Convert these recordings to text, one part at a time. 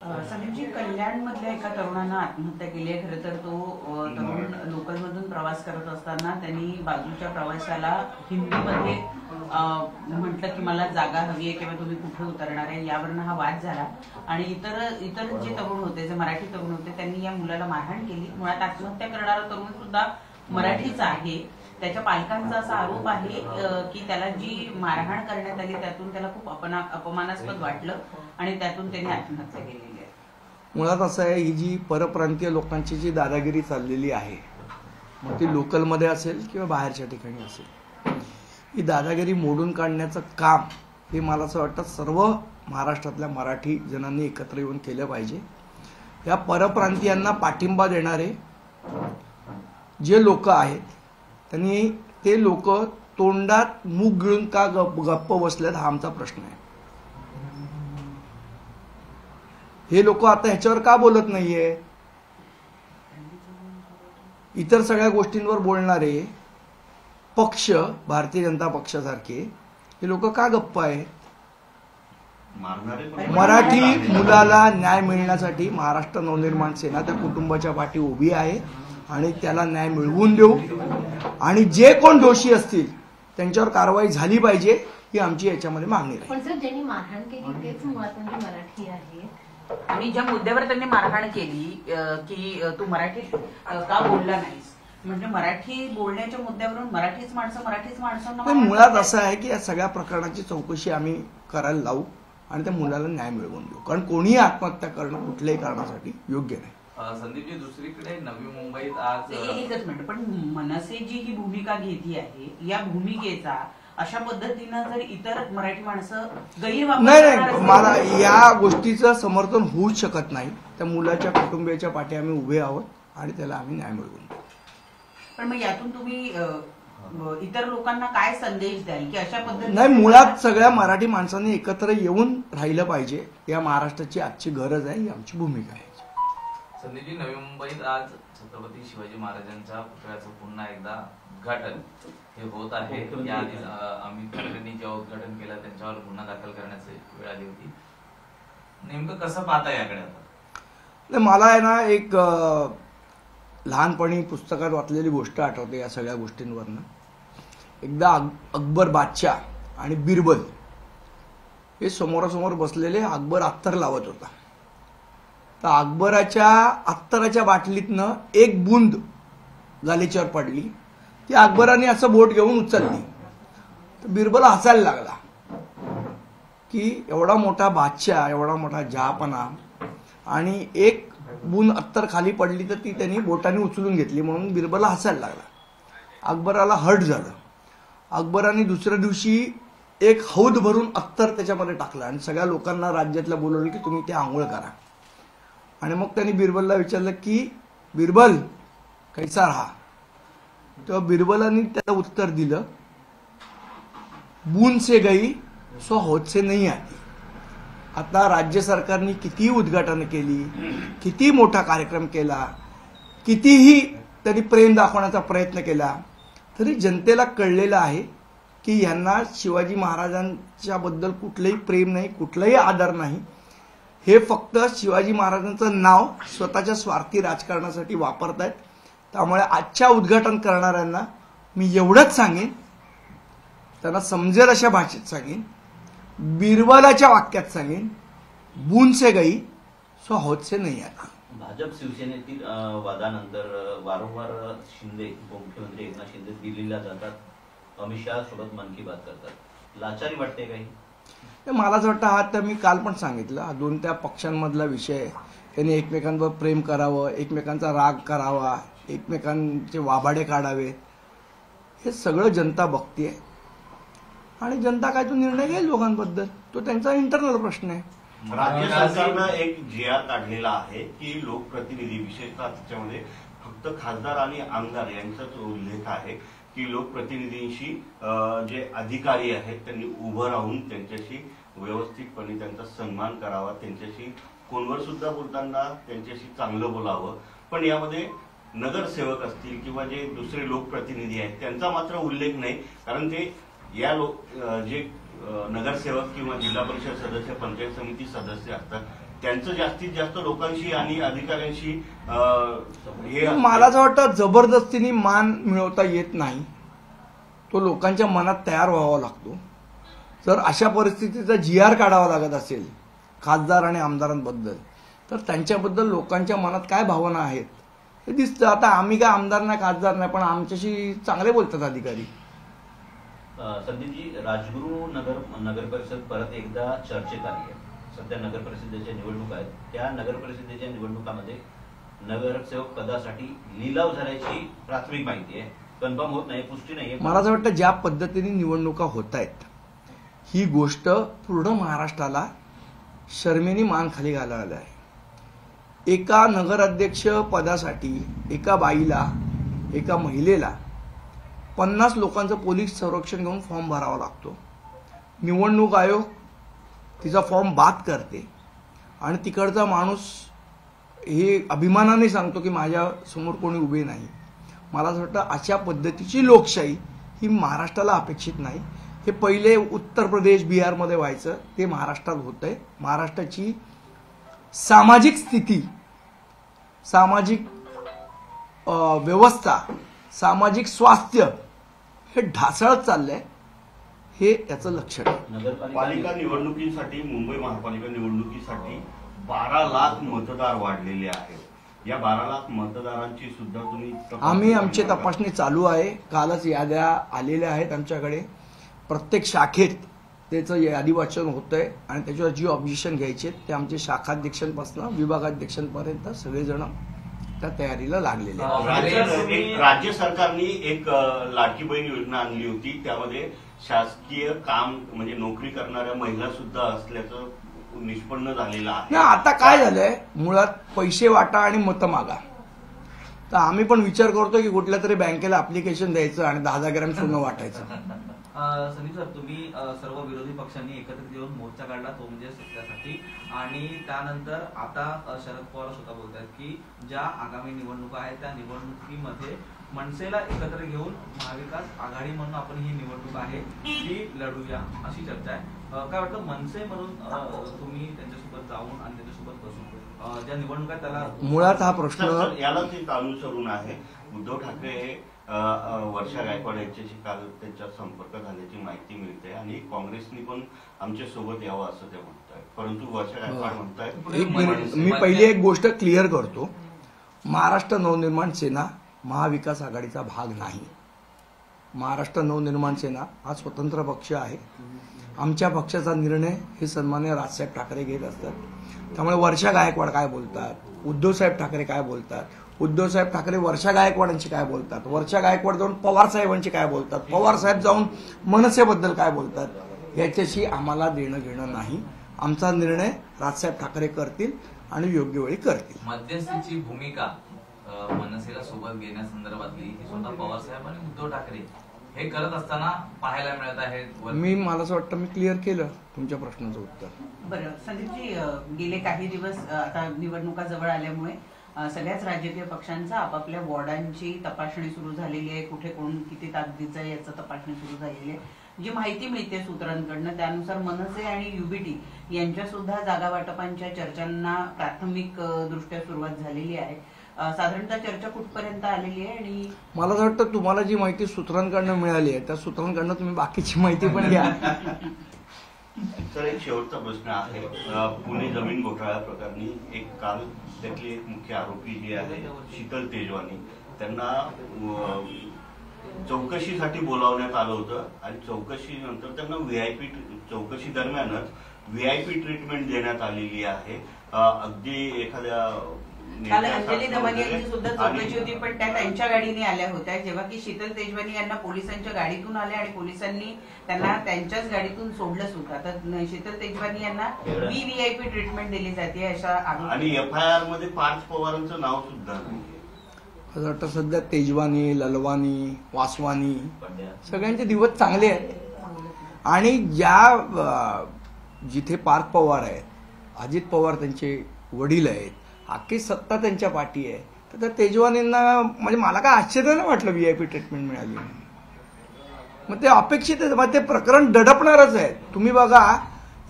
संदीपजी, कल्याणमधल्या एका तरुणानं आत्महत्या केली आहे. खरं तर तो तरुण लोकलमधून प्रवास करत असताना त्यांनी बाजूच्या प्रवाशाला हिंदीमध्ये म्हटलं की मला जागा हवी आहे किंवा तुम्ही कुठे उतरणार आहे, यावरनं हा वाद झाला. आणि इतर जे तरुण होते, जे मराठी तरुण होते, त्यांनी या मुलाला मारहाण केली. मुळात आत्महत्या करणारा तरुण सुद्धा मराठीच आहे. त्याच्या पालकांचा असा आरोप आहे की त्याला जी मारहाण करण्यात आली त्यातून त्याला खूप अपमानास्पद वाटलं आणि त्यातून त्यांनी आत्महत्या केलेली आहे. मुळात असं आहे, ही जी परप्रांतीय लोकांची जी दादागिरी चाललेली आहे, मग ती लोकलमध्ये असेल किंवा बाहेरच्या ठिकाणी असेल, ही दादागिरी मोडून काढण्याचं काम हे मला असं वाटतं सर्व महाराष्ट्रातल्या मराठी जनांनी एकत्र येऊन केलं पाहिजे. या परप्रांतीयांना पाठिंबा देणारे जे लोक आहेत त्यांनी ते लोक तोंडात मूग गिळून का गप्प बसलेत हा आमचा प्रश्न आहे. हे लोक आता ह्याच्यावर का बोलत नाहीये? इतर सगळ्या गोष्टींवर बोलणारे पक्ष, भारतीय जनता पक्षासारखे, हे लोक का गप्प आहेत? मराठी मुलाला न्याय मिळण्यासाठी महाराष्ट्र नवनिर्माण सेना त्या कुटुंबाच्या पाठी उभी आहे आणि त्याला न्याय मिळवून देऊ. आणि जे कोण दोषी असतील त्यांच्यावर कारवाई झाली पाहिजे ही आमची याच्यामध्ये मागणी आहे. पण सर, ज्यांनी मारहाण केली तेच मुळात म्हणजे मराठी आहे. आणि ज्या मुद्द्यावर त्यांनी मारहाण केली की तू मराठीत का बोलला नाहीस, म्हणजे मराठी बोलण्याच्या मुद्द्यावरून मराठीच माणसं मुळात असं आहे की या सगळ्या प्रकरणाची चौकशी आम्ही करायला लावू आणि त्या मुलाला न्याय मिळवून देऊ. कारण कोणीही आत्महत्या करणं कुठल्याही कारणासाठी योग्य नाही. संदीपजी, दुसरीकडे नवी मुंबईत आज एकच मिनिट, पण मनसे जी ही भूमिका घेतली आहे, या भूमिकेचा अशा पद्धतीनं जर इतर मराठी माणसं गैरवापर नाही, मला या गोष्टीचं समर्थन होऊच शकत नाही. त्या मुलाच्या कुटुंबियाच्या पाठी आम्ही उभे आहोत आणि त्याला आम्ही न्याय मिळवून देऊ. पण मग यातून तुम्ही इतर लोकांना काय संदेश द्याल की अशा पद्धतीने? नाही, मुळात सगळ्या मराठी माणसांनी एकत्र येऊन राहिलं पाहिजे. या महाराष्ट्राची आजची गरज आहे, ही आमची भूमिका आहे. संदीपजी, नवी मुंबईत आज छत्रपती शिवाजी महाराजांच्या पुतळ्याचं पुन्हा एकदा उद्घाटन हे होत आहे. याआधी अमित ठाकरेंनी जेव्हा उद्घाटन केलं त्यांच्यावर गुन्हा दाखल करण्याची वेळ आली होती. नेमकं कसं पाहता याकडे आता? मला आहे ना, एक लहानपणी पुस्तकात वाचलेली गोष्ट आठवते या सगळ्या गोष्टींवरनं. एकदा अकबर बादशाह आणि बिरबल हे समोरासमोर बसलेले. अकबर अत्तर लावत होता, तर अकबराच्या अत्तराच्या बाटलीतनं एक बूंद गालीच्यावर पडली. ती अकबराने असं बोट घेऊन उचलली, तर बिरबल हसायला लागला की एवढा मोठा बादशाह, एवढा मोठा जहापना, आणि एक बूंद अत्तर खाली पडली तर ती त्यांनी बोटाने उचलून घेतली, म्हणून बिरबलला हसायला लागला. अकबराला हर्ट झालं. अकबराने दुसऱ्या दिवशी एक हौद भरून अत्तर त्याच्यामध्ये टाकलं आणि सगळ्या लोकांना राज्यातल्या बोलवलं की तुम्ही ते आंघोळ करा. आणि मग त्यांनी बिरबलला विचारलं की बिरबल कैसा रहा? तेव्हा बिरबलांनी त्याला उत्तर दिलं, बूंद से गई सो हौद से नहीं आती. आता राज्य सरकारने कितीही उद्घाटन केली, किती मोठा कार्यक्रम केला, कितीही त्यांनी प्रेम दाखवण्याचा प्रयत्न केला, तरी जनतेला कळलेलं आहे की यांना शिवाजी महाराजांच्या बद्दल कुठलंही प्रेम नाही, कुठलाही आदर नाही. हे फक्त शिवाजी महाराजांचं नाव स्वतःच्या स्वार्थी राजकारणासाठी वापरतायत. त्यामुळे आजच्या उद्घाटन करणाऱ्यांना मी एवढंच सांगेन, त्यांना समजेल अशा भाषेत सांगेन, बिरबलाच्या वाक्यात सांगेन, बूंद से गई सो हौद से नहीं आती. भाजप शिवसेनेतील वादानंतर वारंवार शिंदे, उपमुख्यमंत्री एकनाथ शिंदे दिल्लीला जातात, अमित शहा सोबत मन की बात करतात. लाचारी वाटते काही? मला असं वाटतं, हा तर मी काल पण सांगितलं, हा दोन त्या पक्षांमधला विषय आहे. त्यांनी एकमेकांवर प्रेम करावं, एकमेकांचा राग करावा, एकमेकांचे वाभाडे काढावे, हे सगळं जनता बघतीये. आणि जनता काय तो निर्णय घेईल लोकांबद्दल, तो त्यांचा इंटरनल प्रश्न आहे. राज्य सरकारनं एक जी.आर. काढलेला आहे की लोकप्रतिनिधी, विशेषतः त्याच्यामध्ये फक्त खासदार आणि आमदार यांचाच उल्लेख आहे की लोकप्रतिनिधींशी जे अधिकारी आहेत त्यांनी उभं राहून त्यांच्याशी व्यवस्थितपणे त्यांचा सन्मान करावा, त्यांच्याशी फोनवर सुद्धा बोलताना त्यांच्याशी चांगलं बोलावं. पण यामध्ये नगरसेवक असतील किंवा जे दुसरे लोकप्रतिनिधी आहेत त्यांचा मात्र उल्लेख नाही. कारण ते जे नगरसेवक किंवा जिल्हा परिषद सदस्य, पंचायत समिती सदस्य असतात त्यांचं जास्तीत जास्त लोकांशी आणि अधिकाऱ्यांशी हे मला असं वाटतं जबरदस्तीने मान मिळवता येत नाही, तो लोकांच्या मनात तयार व्हावा लागतो. जर अशा परिस्थितीचा GR काढावा लागत असेल खासदार आणि आमदारांबद्दल, तर त्यांच्याबद्दल लोकांच्या मनात काय भावना आहेत हे दिसतं. आता आम्ही काय आमदार नाही खासदार नाही, पण आमच्याशी चांगले बोलतात अधिकारी. संदीपजी, राजगुरू नगर परिषद परत एकदा चर्चेत आली आहे. सध्या नगर परिषदेच्या निवडणुका आहेत. त्या नगर परिषदेच्या निवडणुकामध्ये नगरसेवक पदासाठी लिलाव झाल्याची प्राथमिक माहिती आहे. कन्फर्म होत नाही, पुष्टी नाहीये. मला असं वाटतं ज्या पद्धतीने निवडणुका होत आहेत ही गोष्ट पूर्ण महाराष्ट्राला शर्मेने मान खाली घालायला आहे. एका नगराध्यक्ष पदासाठी एका बाईला, एका महिलेला 50 लोकांचं पोलीस संरक्षण घेऊन फॉर्म भरावा लागतो. निवडणूक आयोग तिचा फॉर्म बाद करते आणि तिकडचा माणूस हे अभिमानाने सांगतो की माझ्या समोर कोणी उभे नाही. मला असं वाटतं अशा पद्धतीची लोकशाही ही महाराष्ट्राला अपेक्षित नाही. हे पहिले उत्तर प्रदेश, बिहारमध्ये व्हायचं, ते महाराष्ट्रात होतंय. महाराष्ट्राची सामाजिक स्थिती, सामाजिक व्यवस्था, सामाजिक स्वास्थ्य हे ढासळत चाललंय, हे याचं लक्षण आहे. पालिका निवडणुकीसाठी, मुंबई महापालिका निवडणुकीसाठी 12 लाख मतदार वाढलेले आहेत. या 12 लाख मतदारांची सुद्धा तुम्ही आमची तपासणी चालू आहे. कालच याद्या आलेल्या आहेत आमच्याकडे. प्रत्येक शाखेत त्याचं यादी वाचन होतंय आणि त्याच्यावर जी ऑब्जेक्शन घ्यायचे ते आमचे शाखाध्यक्षांपासून विभागाध्यक्षांपर्यंत सगळेजण त्या तयारीला लागलेले आहेत. राज्य सरकारने एक लाडकी बहीण योजना आणली होती, त्यामध्ये शासकीय काम म्हणजे नोकरी करणाऱ्या महिला सुद्धा असल्याचं निष्पन्न झालेलं आहे. आता काय झालंय, मुळात पैसे वाटा आणि मतं मागा. तर आम्ही पण विचार करतो की कुठल्या तरी बँकेला अप्लिकेशन द्यायचं आणि 10,000 ग्रॅम सोनं वाटायचं. संदीप सर, तुम्ही सर्व विरोधी पक्षांनी एकत्रित येऊन मोर्चा काढला, तो म्हणजे सत्यासाठी. आणि त्यानंतर आता शरद पवार स्वतः बोलतात की ज्या आगामी निवडणुका आहेत त्या निवडणुकीमध्ये मनसेला एकत्र घेऊन महाविकास आघाडी म्हणून आपण ही निवडणूक आहे ती लढूया, अशी चर्चा आहे. काय वाटतं, मनसे म्हणून तुम्ही त्यांच्यासोबत जाऊन आणि त्यांच्यासोबत बसून ज्या निवडणुका त्याला मुळात हा प्रश्न यालाच एक अनुसरून आहे. उद्धव ठाकरे हे वर्षा गायकवाड यांच्याशी काल त्यांच्या संपर्क झाल्याची माहिती मिळते आणि काँग्रेसनी पण आमच्या सोबत यावं असं ते म्हणताय, परंतु वर्षा गायकवाड म्हणतायत. एक मिनिट, मी पहिली एक गोष्ट क्लिअर करतो. महाराष्ट्र नवनिर्माण सेना महाविकास आघाडीचा भाग नाही. महाराष्ट्र नवनिर्माण सेना हा स्वतंत्र पक्ष आहे. आमच्या पक्षाचा निर्णय हे सन्माननीय राजसाहेब ठाकरे घेत असतात. त्यामुळे वर्षा गायकवाड काय बोलतात, उद्धवसाहेब ठाकरे काय बोलतात, उद्धवसाहेब ठाकरे वर्षा गायकवाडांशी काय बोलतात, वर्षा गायकवाड जाऊन पवार साहेबांशी काय बोलतात, पवार साहेब जाऊन मनसेबद्दल काय बोलतात, याच्याशी आम्हाला देणं घेणं नाही. आमचा निर्णय राजसाहेब ठाकरे करतील आणि योग्य वेळी करतील. मध्यस्थीची भूमिका मनसेला सोबत घेण्यासंदर्भातली ही स्वतः पवार साहेब आणि उद्धव ठाकरे हे करत असताना पाहायला मिळत आहे. मला असं वाटतं मी क्लिअर केलं तुमच्या प्रश्नाचं उत्तर. बरं संदीपजी, गेले काही दिवस आता निवडणुका जवळ आल्यामुळे सगळ्याच राजकीय पक्षांचा आपापल्या वॉर्डांची तपासणी सुरू झालेली आहे. कुठे कोण किती ताकदीचं आहे याचं तपासणी सुरू झालेली आहे. जी माहिती मिळते सूत्रांकडनं त्यानुसार मनसे आणि युबीटी यांच्या सुद्धा जागा वाटपांच्या चर्चांना प्राथमिक दृष्ट्या सुरुवात झालेली आहे. साधारणतः चर्चा कुठपर्यंत आलेली आहे? आणि मला असं वाटतं तुम्हाला जी माहिती सूत्रांकडनं मिळाली आहे त्या सूत्रांकडनं तुम्ही बाकीची माहिती पण घ्या. तर एक शेवटचा प्रश्न आहे. पुणे जमीन घोटाळा प्रकरणी एक काल त्यातली एक मुख्य आरोपी जी आहे शीतल तेजवानी, त्यांना चौकशीसाठी बोलावण्यात आलं होतं आणि चौकशीनंतर त्यांना चौकशी दरम्यानच VIP ट्रीटमेंट देण्यात आलेली आहे. अगदी एखाद्या काल अंजली दमन यांची सुद्धा चौकशी होती, पण त्या त्यांच्या गाडीने आल्या होत्या, जेव्हा की शीतल तेजवानी यांना पोलिसांच्या गाडीतून आल्या आणि पोलिसांनी त्यांना त्यांच्याच गाडीतून सोडलं सुद्धा. तर शीतल तेजवानी यांना VIP ट्रीटमेंट दिली जाते अशा आणि FIR मध्ये पार्थ पवारांचं नाव सुद्धा असं वाटतं सध्या तेजवानी, ललवानी, वासवानी सगळ्यांचे दिवस चांगले आहेत. आणि जिथे पार्थ पवार आहेत, अजित पवार त्यांचे वडील आहेत, अख्खी सत्ता त्यांच्या पाठी आहे, तर त्या तेजवानींना म्हणजे मला काय आश्चर्य नाही वाटलं VIP ट्रीटमेंट मिळाली. मग ते अपेक्षित आहे, मग ते प्रकरण दडपणारच आहे. तुम्ही बघा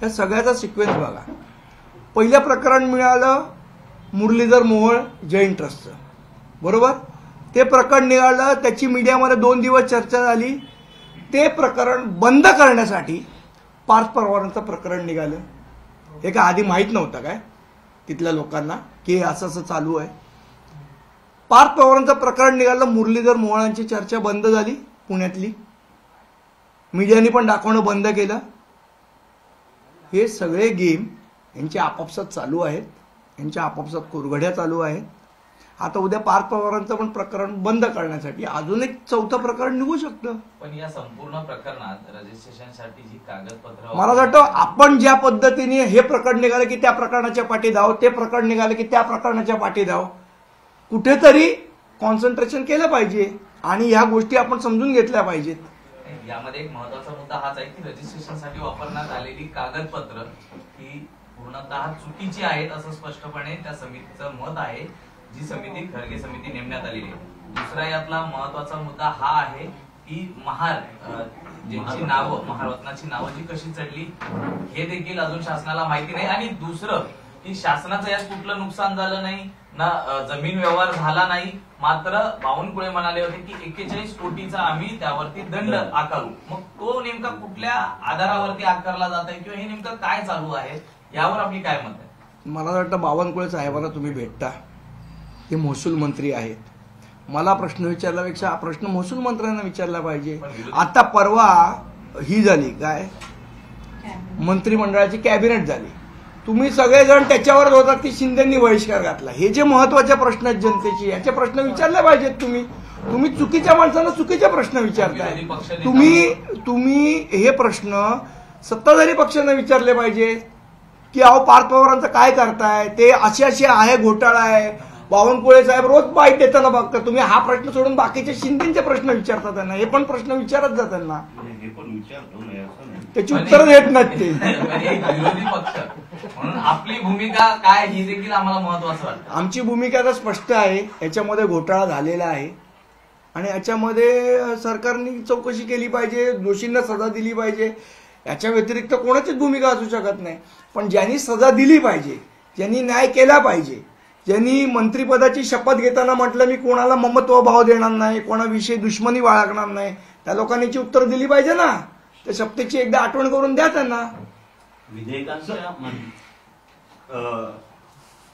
त्या सगळ्याचा सिक्वेन्स बघा. पहिलं प्रकरण मिळालं मुरलीधर मोहोळ जैन ट्रस्टचं, बरोबर. ते प्रकरण निघालं, त्याची मीडियामध्ये 2 दिवस चर्चा झाली. ते प्रकरण बंद करण्यासाठी पार्थ पवारांचं प्रकरण निघालं. हे का आधी माहीत नव्हतं काय तिथल्या लोकांना की असं असं चालू आहे? पार्थ पवारांचं प्रकरण निघालं, मुरलीधर मोहोळांची चर्चा बंद झाली पुण्यातली, मीडियाने पण दाखवणं बंद केलं. हे सगळे गेम यांचे आपापसात चालू आहेत, यांच्या आपापसात कुरघड्या चालू आहेत. आता उद्या पार्थ पवारांचं पण प्रकरण बंद करण्यासाठी अजून एक 4थं प्रकरण निघू शकतं. पण या संपूर्ण प्रकरणात रजिस्ट्रेशनसाठी जी कागदपत्र मला वाटतं आपण ज्या पद्धतीने हे प्रकरण निघालं की त्या प्रकरणाच्या पाठी धाव, ते प्रकरण निघालं की त्या प्रकरणाच्या पाठी धाव, कुठेतरी कॉन्सन्ट्रेशन केलं पाहिजे आणि ह्या गोष्टी आपण समजून घेतल्या पाहिजेत. यामध्ये एक महत्वाचा मुद्दा हाच आहे की रजिस्ट्रेशनसाठी वापरण्यात आलेली कागदपत्र ही पूर्णतः चुकीची आहेत असं स्पष्टपणे त्या समितीचं मत आहे, जी समिती खरगे समिती नेमण्यात आलेली आहे. दुसरा यातला महत्वाचा मुद्दा हा आहे की ज्यांची नावं, महारत्नाची नावं जी कशी चढली हे देखील अजून शासनाला माहिती नाही. आणि दुसरं की शासनाचं यात कुठलं नुकसान झालं नाही ना, जमीन व्यवहार झाला नाही. मात्र बावनकुळे म्हणाले होते की 41 कोटीचा आम्ही त्यावरती दंड आकारू. मग तो नेमका कुठल्या आधारावरती आकारला जात आहे किंवा हे नेमकं काय चालू आहे यावर आपली काय मत आहे? मला वाटतं बावनकुळे साहेबांना तुम्ही भेटता, ते महसूल मंत्री आहेत. मला प्रश्न विचारल्यापेक्षा प्रश्न महसूल मंत्र्यांना विचारला पाहिजे. आता परवा ही झाली काय मंत्रिमंडळाची कॅबिनेट झाली, तुम्ही सगळेजण त्याच्यावर होतात की शिंदेंनी बहिष्कार घातला. हे जे महत्वाचे प्रश्न आहेत जनतेचे, याचे प्रश्न विचारले पाहिजेत. तुम्ही चुकीच्या माणसांना चुकीचे प्रश्न विचारताय. तुम्ही हे प्रश्न सत्ताधारी पक्षांना विचारले पाहिजे की अहो पार्थ पवारांचं काय करताय, ते असे आहे, घोटाळा आहे. बावनकुळे साहेब रोज बाईट देताना बघता, तुम्ही हा प्रश्न सोडून बाकीचे शिंदेचे प्रश्न विचारता त्यांना. हे पण प्रश्न विचारत जा त्यांना, हे पण विचारतो नाही असं नाही. त्याची उत्तरं देत नाहीत ते. विरोधी पक्ष म्हणून आपली भूमिका काय ही देखील आम्हाला महत्वाचं वाटतं. आमची भूमिका तर स्पष्ट आहे. याच्यामध्ये घोटाळा झालेला आहे आणि याच्यामध्ये सरकारने चौकशी केली पाहिजे, दोषींना सजा दिली पाहिजे. याच्या व्यतिरिक्त कोणाचीच भूमिका असू शकत नाही. पण ज्यांनी सजा दिली पाहिजे, ज्यांनी न्याय केला पाहिजे, ज्यांनी मंत्रिपदाची शपथ घेताना म्हटलं मी कोणाला ममत्व भाव देणार नाही, कोणाविषयी दुश्मनी बाळगणार नाही, त्या लोकांनी उत्तर दिली पाहिजे ना. त्या शपथेची एकदा आठवण करून द्या त्यांना.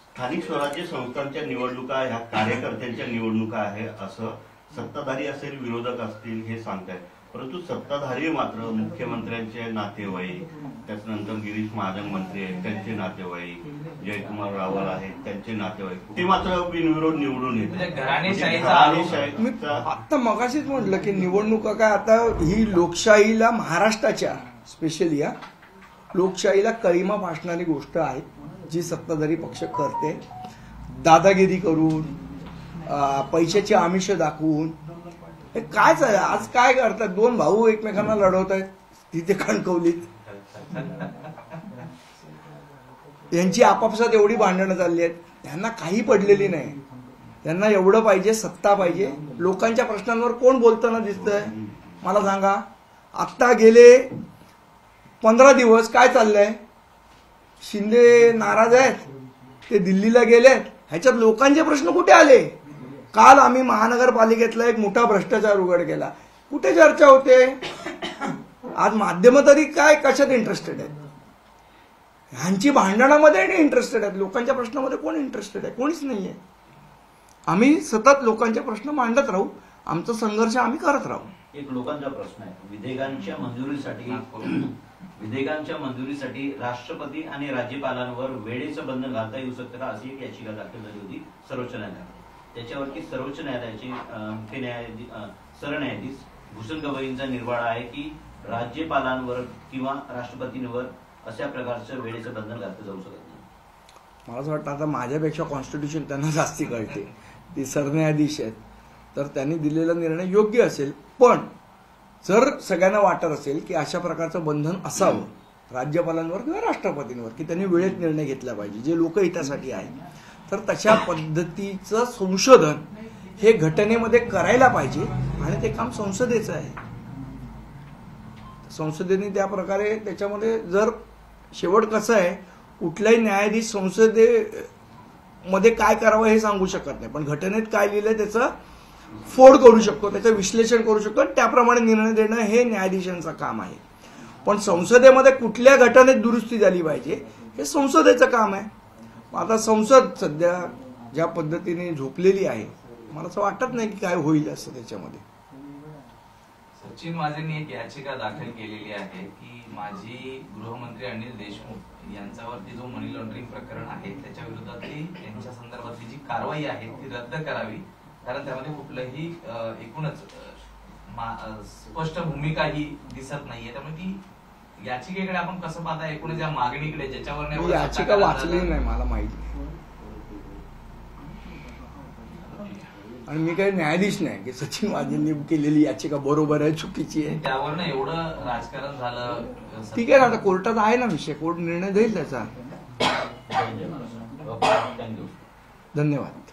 स्थानिक स्वराज्य संस्थांच्या निवडणुका ह्या कार्यकर्त्यांच्या निवडणुका आहे असं सत्ताधारी असेल विरोधक असतील हे सांगतायत. परंतु सत्ताधारी मात्र मुख्यमंत्र्यांचे नातेवाईक, त्याच्यानंतर गिरीश महाजन मंत्री आहेत त्यांचे नातेवाईक, जयकुमार रावल आहेत त्यांचे नातेवाईक, ते मात्र बिनविरोध निवडून येतात. मी आता मगाशीच म्हटलं की निवडणुका काय आता ही लोकशाहीला, महाराष्ट्राच्या स्पेशली या लोकशाहीला कळीमा फासणारी गोष्ट आहे जी सत्ताधारी पक्ष करते. दादागिरी करून, पैशाची आमिष दाखवून. हे काय चाललं आज? काय करतात? 2 भाऊ एकमेकांना लढवत आहेत तिथे कणकवलीत. यांची आपापसात एवढी भांडणं चालली आहेत, त्यांना काही पडलेली नाही. त्यांना एवढं पाहिजे, सत्ता पाहिजे. लोकांच्या प्रश्नांवर कोण बोलताना दिसतंय मला सांगा? आत्ता गेले 15 दिवस काय चाललंय? शिंदे नाराज आहेत, ते दिल्लीला गेलेत. ह्याच्यात लोकांचे प्रश्न कुठे आले? काल आम्ही महानगरपालिकेतला एक मोठा भ्रष्टाचार उघड केला, कुठे चर्चा होते? आज माध्यम तरी काय कशात इंटरेस्टेड आहेत? ह्यांची भांडणामध्ये इंटरेस्टेड आहेत, लोकांच्या प्रश्नामध्ये कोण इंटरेस्टेड आहे? कोणीच नाहीये. आम्ही सतत लोकांचे प्रश्न मांडत राहू, आमचा संघर्ष आम्ही करत राहू. एक लोकांचा प्रश्न आहे, विधेयकांच्या मंजुरीसाठी राष्ट्रपती आणि राज्यपालांवर वेळेचं बंधन घालता येऊ शकतं का, अशी एक याचिका दाखल झाली होती सर्वोच्च न्यायालयात. त्याच्यावरती सर्वोच्च न्यायालयाचे मुख्य सरन्यायाधीश भूषण गवईंचा निर्वाळा आहे की राज्यपालांवर किंवा राष्ट्रपतींवर अशा प्रकारचं वेळेचं बंधन घातलं जाऊ शकत नाही. मला असं वाटतं आता माझ्यापेक्षा कॉन्स्टिट्यूशन त्यांना जास्ती कळते. ती सरन्यायाधीश आहेत, तर त्यांनी दिलेला निर्णय योग्य असेल. पण जर सगळ्यांना वाटत असेल की अशा प्रकारचं बंधन असावं राज्यपालांवर किंवा राष्ट्रपतींवर की त्यांनी वेळेत निर्णय घेतला पाहिजे जे लोकहितासाठी आहे, तर तशा पद्धतीचं संशोधन हे घटनेमध्ये करायला पाहिजे आणि ते काम संसदेचं आहे. संसदेने त्या प्रकारे त्याच्यामध्ये जर शेवट कसं आहे, कुठलाही न्यायाधीश संसदेमध्ये काय करावं हे सांगू शकत नाही, पण घटनेत काय लिहिलंय त्याचं फोड करू शकतो, त्याचं विश्लेषण करू शकतो आणि त्याप्रमाणे निर्णय देणं हे न्यायाधीशांचं काम आहे. पण संसदेमध्ये कुठल्या घटनेत दुरुस्ती झाली पाहिजे हे संसदेचं काम आहे. आता संसद सध्या ज्या पद्धतीने झोपलेली आहे, मला असं वाटत नाही की काय होईल असं त्याच्यामध्ये. सचिन वाझेंनी एक याचिका दाखल केलेली आहे की माजी गृहमंत्री अनिल देशमुख यांच्यावरती जो मनी लॉन्ड्रिंग प्रकरण आहे त्याच्या विरोधातली त्यांच्या संदर्भातली जी कारवाई आहे ती रद्द करावी, कारण त्यामध्ये कुठलंही एकूणच स्पष्ट भूमिकाही दिसत नाहीये. त्यामुळे ती याचिकेकडे आपण कसं पाहता, एकूणच या मागणीकडे ज्याच्यावर याचिका वाचली नाही, मला माहिती नाही आणि मी काही न्यायाधीश नाही की सचिन वाझेंनी केलेली याचिका बरोबर आहे चुकीची आहे. त्यावर ना एवढं राजकारण झालं. ठीक आहे ना, आता कोर्टात आहे ना विषय, कोर्ट निर्णय देईल त्याचा. थँक्यू. धन्यवाद.